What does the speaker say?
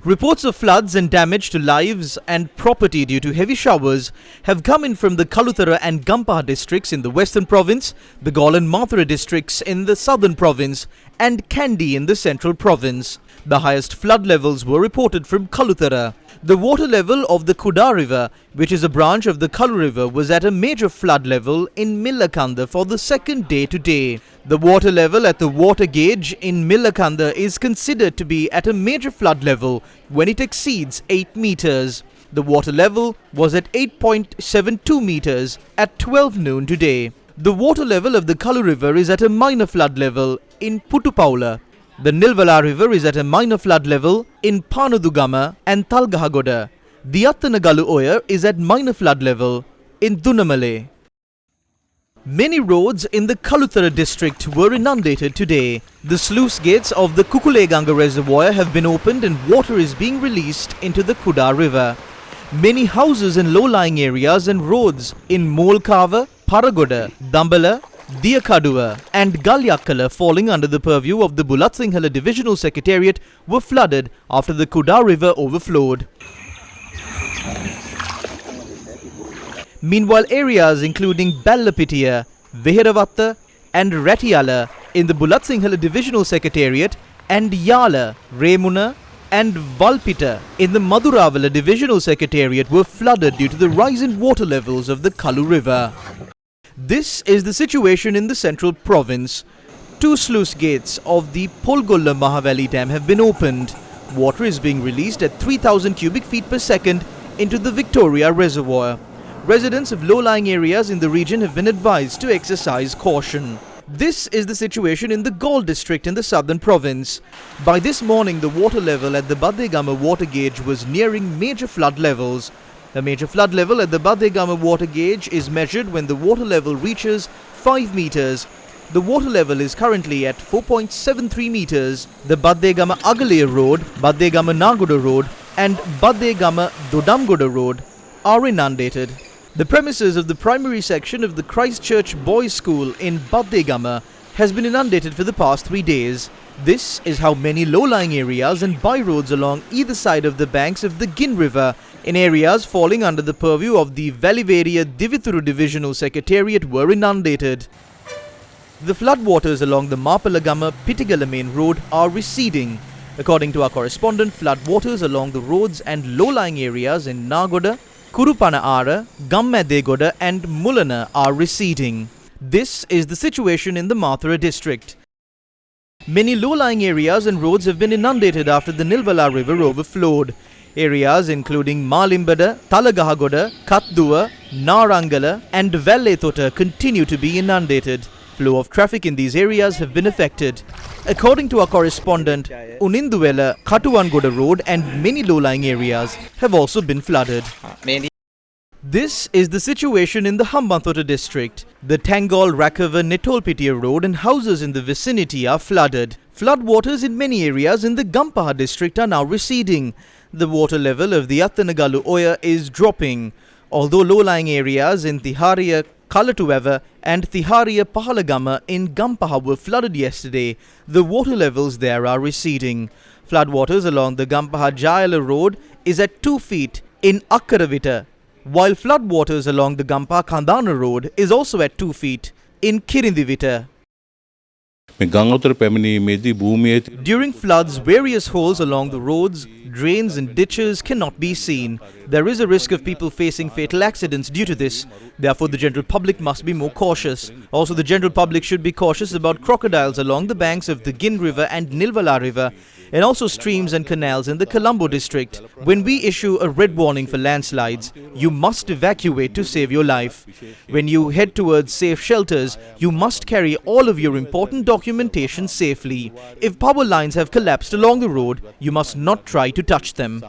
Reports of floods and damage to lives and property due to heavy showers have come in from the Kalutara and Gampaha districts in the western province, Begol and Mathura districts in the southern province, and Kandy in the central province. The highest flood levels were reported from Kalutara. The water level of the Kuda River, which is a branch of the Kalu River, was at a major flood level in Millakanda for the second day today. The water level at the water gauge in Millakanda is considered to be at a major flood level when it exceeds 8 meters. The water level was at 8.72 meters at 12 noon today. The water level of the Kalu River is at a minor flood level in Putupaula. The Nilvala River is at a minor flood level in Panudugama and Talgahagoda. The Attanagalu Oya is at minor flood level in Dunamale. Many roads in the Kalutara district were inundated today. The sluice gates of the Kukuleganga reservoir have been opened and water is being released into the Kuda River. Many houses in low-lying areas and roads in Molkava, Paragoda, Dambala, Diyakaduwa and Galyakkala falling under the purview of the Bulat Sinhala Divisional Secretariat were flooded after the Kuda River overflowed. Meanwhile, areas including Ballapitiya, Veheravatta and Ratiala in the Bulat Sinhala Divisional Secretariat and Yala, Remuna and Valpita in the Maduravala Divisional Secretariat were flooded due to the rise in water levels of the Kalu River. This is the situation in the central province. 2 sluice gates of the Polgolla Mahavali Dam have been opened. Water is being released at 3,000 cubic feet per second into the Victoria Reservoir. Residents of low-lying areas in the region have been advised to exercise caution. This is the situation in the Gaul district in the southern province. By this morning, the water level at the Badegama water gauge was nearing major flood levels. The major flood level at the Badegama water gauge is measured when the water level reaches 5 meters. The water level is currently at 4.73 meters. The Badegama Agale Road, Badegama Nagoda Road and Badegama Dodamgoda Road are inundated. The premises of the primary section of the Christchurch Boys' School in Badegama has been inundated for the past 3 days. This is how many low-lying areas and byroads along either side of the banks of the Gin River in areas falling under the purview of the Valiveria Divithuru Divisional Secretariat were inundated. The floodwaters along the Mapalagama Pitigala Main Road are receding. According to our correspondent, floodwaters along the roads and low-lying areas in Nagoda, Kurupana Ara, Gammadegoda and Mulana are receding. This is the situation in the Mathura district. Many low-lying areas and roads have been inundated after the Nilvala River overflowed. Areas including Malimbada, Talagahagoda, Katduwa, Narangala and Velletota continue to be inundated. Flow of traffic in these areas have been affected. According to our correspondent, Uninduwela, Katuwangoda Road and many low-lying areas have also been flooded. This is the situation in the Hambantota district. The Tangol, Rakava, Netolpitia Road and houses in the vicinity are flooded. Floodwaters in many areas in the Gampaha district are now receding. The water level of the Attanagalu Oya is dropping. Although low-lying areas in Tiharia, Kalatueva and Tiharia Pahalagama in Gampaha were flooded yesterday, the water levels there are receding. Floodwaters along the Gampaha Jayala Road is at 2 feet in Akkaravita, while floodwaters along the Gampaha Kandana Road is also at 2 feet in Kirindivita. During floods, various holes along the roads, drains and ditches cannot be seen. There is a risk of people facing fatal accidents due to this. Therefore, the general public must be more cautious. Also, the general public should be cautious about crocodiles along the banks of the Gin River and Nilvala River, and also streams and canals in the Colombo district. When we issue a red warning for landslides, you must evacuate to save your life. When you head towards safe shelters, you must carry all of your important documentation safely. If power lines have collapsed along the road, you must not try to touch them.